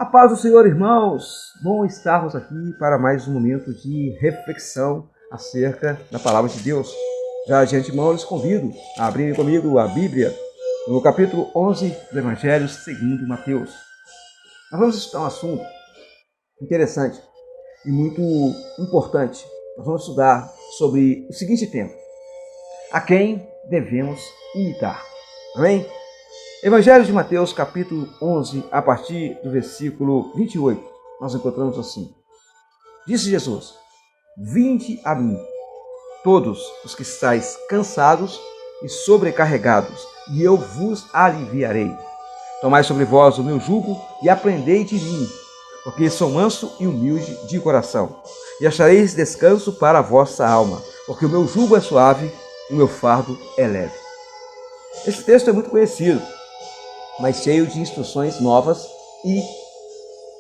A paz do Senhor, irmãos! Bom estarmos aqui para mais um momento de reflexão acerca da Palavra de Deus. Já de antemão, eu lhes convido a abrirem comigo a Bíblia no capítulo 11 do Evangelho segundo Mateus. Nós vamos estudar um assunto interessante e muito importante. Nós vamos estudar sobre o seguinte tema: a quem devemos imitar. Amém? Evangelho de Mateus, capítulo 11, a partir do versículo 28, nós encontramos assim: Disse Jesus: Vinde a mim, todos os que estáis cansados e sobrecarregados, e eu vos aliviarei. Tomai sobre vós o meu jugo e aprendei de mim, porque sou manso e humilde de coração, e achareis descanso para a vossa alma, porque o meu jugo é suave e o meu fardo é leve. Esse texto é muito conhecido, mas cheio de instruções novas e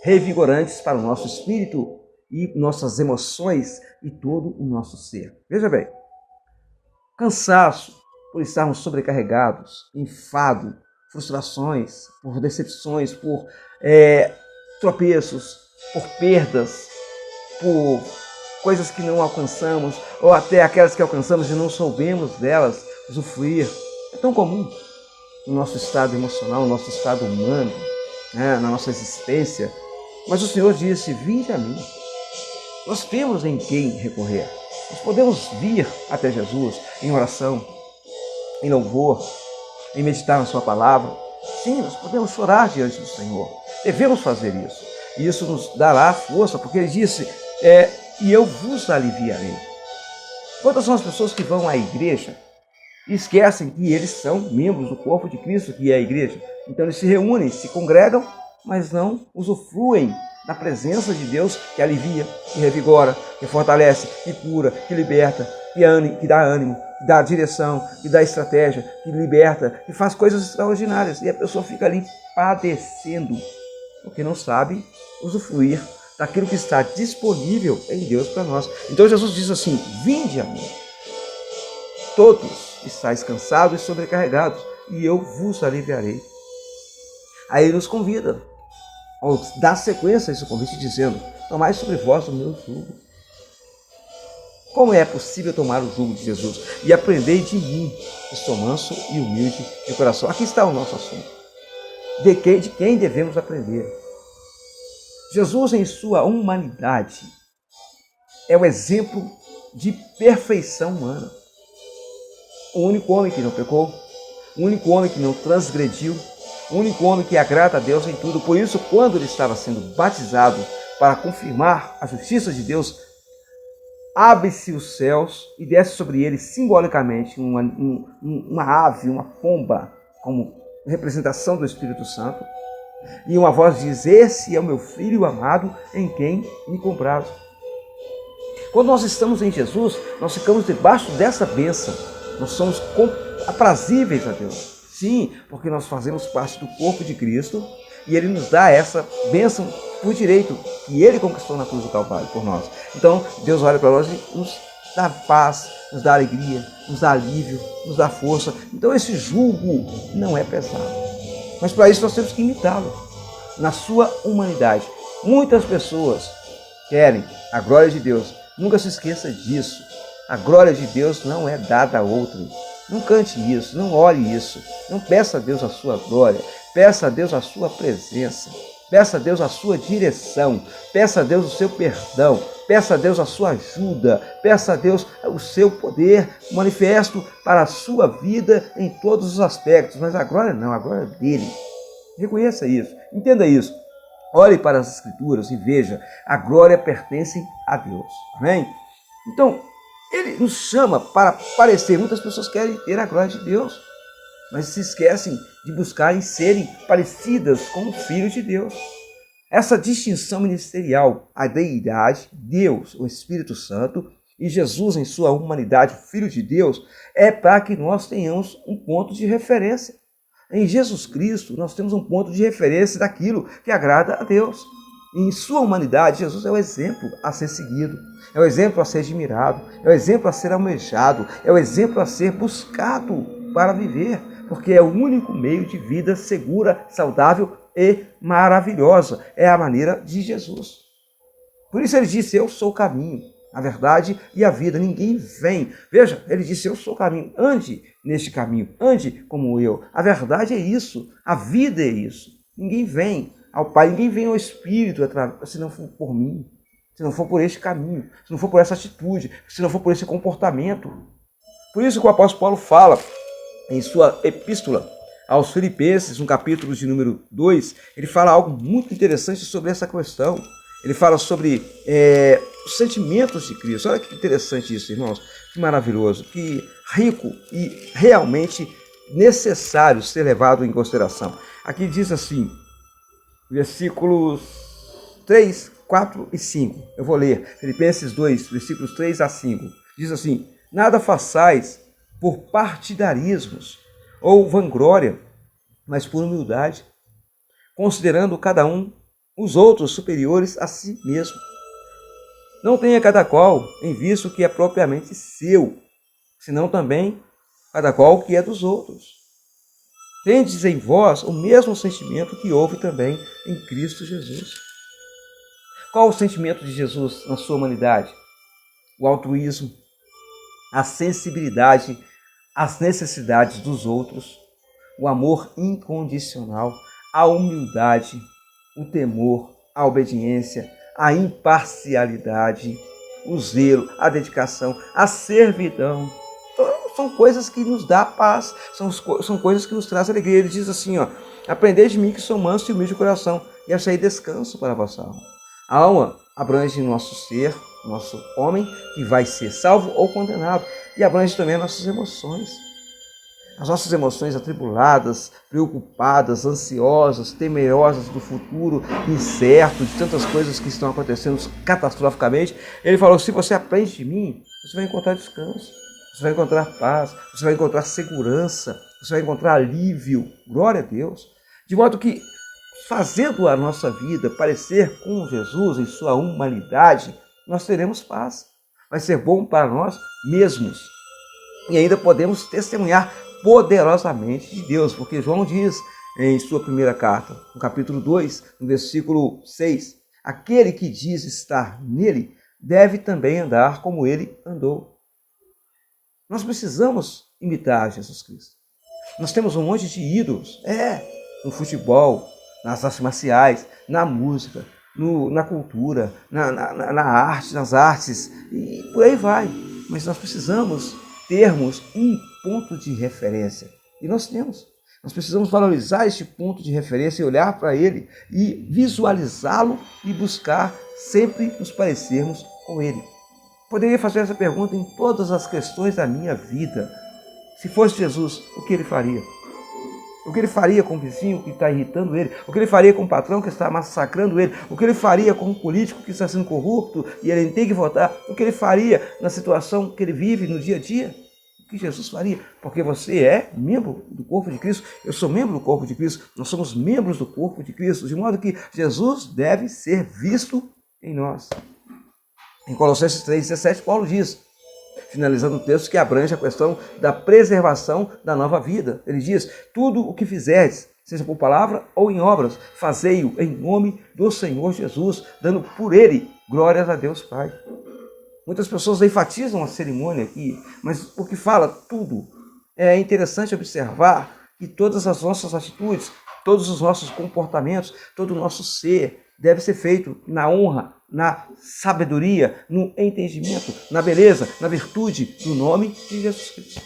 revigorantes para o nosso espírito e nossas emoções e todo o nosso ser. Veja bem, cansaço por estarmos sobrecarregados, enfado, frustrações, por decepções, por tropeços, por perdas, por coisas que não alcançamos, ou até aquelas que alcançamos e não soubemos delas usufruir. É tão comum no nosso estado emocional, no nosso estado humano, na nossa existência. Mas o Senhor disse: vinde a mim. Nós temos em quem recorrer. Nós podemos vir até Jesus em oração, em louvor, em meditar na sua palavra. Sim, nós podemos chorar diante do Senhor. Devemos fazer isso. E isso nos dará força, porque Ele disse: e eu vos aliviarei. Quantas são as pessoas que vão à igreja e esquecem que eles são membros do corpo de Cristo, que é a igreja? Então eles se reúnem, se congregam, mas não usufruem da presença de Deus, que alivia, que revigora, que fortalece, que cura, que liberta, que dá ânimo, que dá direção, que dá estratégia, que liberta, que faz coisas extraordinárias. E a pessoa fica ali padecendo, porque não sabe usufruir daquilo que está disponível em Deus para nós. Então Jesus diz assim: vinde a mim, todos estáis cansados e sobrecarregados, e eu vos aliviarei. Aí Ele nos convida, ou dá sequência a esse convite, dizendo: tomai sobre vós o meu jugo. Como é possível tomar o jugo de Jesus? E aprendei de mim, que sou manso e humilde de coração. Aqui está o nosso assunto. De quem devemos aprender? Jesus, em sua humanidade, é o exemplo de perfeição humana. O único homem que não pecou, o único homem que não transgrediu, o único homem que agrada a Deus em tudo. Por isso, quando ele estava sendo batizado para confirmar a justiça de Deus, abre-se os céus e desce sobre ele simbolicamente uma ave, uma pomba, como representação do Espírito Santo. E uma voz diz: esse é o meu filho amado, em quem me comprazo. Quando nós estamos em Jesus, nós ficamos debaixo dessa bênção. Nós somos aprazíveis a Deus. Sim, porque nós fazemos parte do corpo de Cristo e Ele nos dá essa bênção por direito que Ele conquistou na cruz do Calvário por nós. Então, Deus olha para nós e nos dá paz, nos dá alegria, nos dá alívio, nos dá força. Então, esse jugo não é pesado. Mas para isso nós temos que imitá-lo na sua humanidade. Muitas pessoas querem a glória de Deus. Nunca se esqueça disso. A glória de Deus não é dada a outro. Não cante isso, não ore isso. Não peça a Deus a sua glória. Peça a Deus a sua presença. Peça a Deus a sua direção. Peça a Deus o seu perdão. Peça a Deus a sua ajuda. Peça a Deus o seu poder manifesto para a sua vida em todos os aspectos. Mas a glória não, a glória é dele. Reconheça isso, entenda isso. Olhe para as Escrituras e veja: a glória pertence a Deus. Amém? Então, Ele nos chama para parecer. Muitas pessoas querem ter a glória de Deus, mas se esquecem de buscar e serem parecidas com o Filho de Deus. Essa distinção ministerial, a deidade, Deus, o Espírito Santo, e Jesus em sua humanidade, o Filho de Deus, é para que nós tenhamos um ponto de referência. Em Jesus Cristo, nós temos um ponto de referência daquilo que agrada a Deus. Em sua humanidade, Jesus é o exemplo a ser seguido, é o exemplo a ser admirado, é o exemplo a ser almejado, é o exemplo a ser buscado para viver, porque é o único meio de vida segura, saudável e maravilhosa. É a maneira de Jesus. Por isso ele disse, eu sou o caminho, a verdade e a vida. Ninguém vem. Veja, ele disse, eu sou o caminho. Ande neste caminho, ande como eu. A verdade é isso, a vida é isso. Ninguém vem ao Pai, ninguém vem ao Espírito se não for por mim, se não for por este caminho, se não for por essa atitude, se não for por esse comportamento. Por isso que o apóstolo Paulo fala em sua epístola aos Filipenses, no capítulo de número 2, ele fala algo muito interessante sobre essa questão. Ele fala sobre os sentimentos de Cristo. Olha que interessante isso, irmãos. Que maravilhoso, que rico e realmente necessário ser levado em consideração. Aqui diz assim, versículos 3, 4 e 5. Eu vou ler. Filipenses 2, versículos 3 a 5. Diz assim, nada façais por partidarismos ou vanglória, mas por humildade, considerando cada um os outros superiores a si mesmo. Não tenha cada qual em vista o que é propriamente seu, senão também cada qual o que é dos outros. Tendes em vós o mesmo sentimento que houve também em Cristo Jesus. Qual o sentimento de Jesus na sua humanidade? O altruísmo, a sensibilidade às necessidades dos outros, o amor incondicional, a humildade, o temor, a obediência, a imparcialidade, o zelo, a dedicação, a servidão. São coisas que nos dão paz, são coisas que nos trazem alegria. Ele diz assim, aprendei de mim que sou manso e humilde de coração, e achei descanso para a vossa alma. A alma abrange nosso ser, nosso homem, que vai ser salvo ou condenado, e abrange também as nossas emoções. As nossas emoções atribuladas, preocupadas, ansiosas, temerosas do futuro incerto, de tantas coisas que estão acontecendo catastroficamente. Ele falou, se você aprende de mim, você vai encontrar descanso, você vai encontrar paz, você vai encontrar segurança, você vai encontrar alívio. Glória a Deus. De modo que, fazendo a nossa vida parecer com Jesus em sua humanidade, nós teremos paz. Vai ser bom para nós mesmos. E ainda podemos testemunhar poderosamente de Deus, porque João diz em sua primeira carta, no capítulo 2, no versículo 6, aquele que diz estar nele deve também andar como ele andou. Nós precisamos imitar Jesus Cristo. Nós temos um monte de ídolos, no futebol, nas artes marciais, na música, na cultura, na arte, nas artes, e por aí vai. Mas nós precisamos termos um ponto de referência. E nós temos. Nós precisamos valorizar este ponto de referência e olhar para ele e visualizá-lo e buscar sempre nos parecermos com ele. Poderia fazer essa pergunta em todas as questões da minha vida. Se fosse Jesus, o que ele faria? O que ele faria com o vizinho que está irritando ele? O que ele faria com o patrão que está massacrando ele? O que ele faria com o político que está sendo corrupto e ele tem que votar? O que ele faria na situação que ele vive no dia a dia? O que Jesus faria? Porque você é membro do corpo de Cristo, eu sou membro do corpo de Cristo, nós somos membros do corpo de Cristo, de modo que Jesus deve ser visto em nós. Em Colossenses 3,17, Paulo diz, finalizando o texto que abrange a questão da preservação da nova vida. Ele diz, tudo o que fizerdes, seja por palavra ou em obras, fazei-o em nome do Senhor Jesus, dando por ele glórias a Deus Pai. Muitas pessoas enfatizam a cerimônia aqui, mas o que fala tudo, é interessante observar que todas as nossas atitudes, todos os nossos comportamentos, todo o nosso ser deve ser feito na honra, na sabedoria, no entendimento, na beleza, na virtude do nome de Jesus Cristo.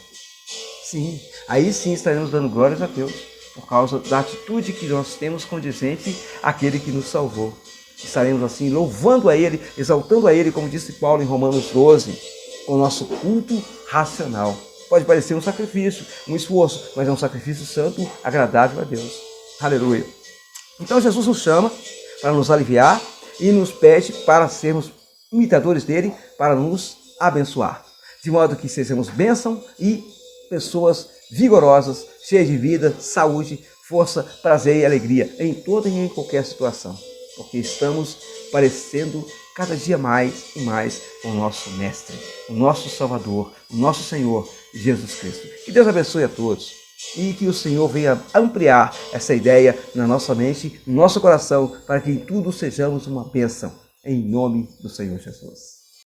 Sim, aí sim estaremos dando glórias a Deus, por causa da atitude que nós temos condizente àquele que nos salvou. Estaremos assim louvando a Ele, exaltando a Ele, como disse Paulo em Romanos 12, com o nosso culto racional. Pode parecer um sacrifício, um esforço, mas é um sacrifício santo, agradável a Deus. Aleluia. Então Jesus nos chama para nos aliviar e nos pede para sermos imitadores dele, para nos abençoar. De modo que sejamos bênção e pessoas vigorosas, cheias de vida, saúde, força, prazer e alegria em toda e em qualquer situação. Porque estamos parecendo cada dia mais e mais com o nosso Mestre, o nosso Salvador, o nosso Senhor, Jesus Cristo. Que Deus abençoe a todos. E que o Senhor venha ampliar essa ideia na nossa mente, no nosso coração, para que em tudo sejamos uma bênção. Em nome do Senhor Jesus.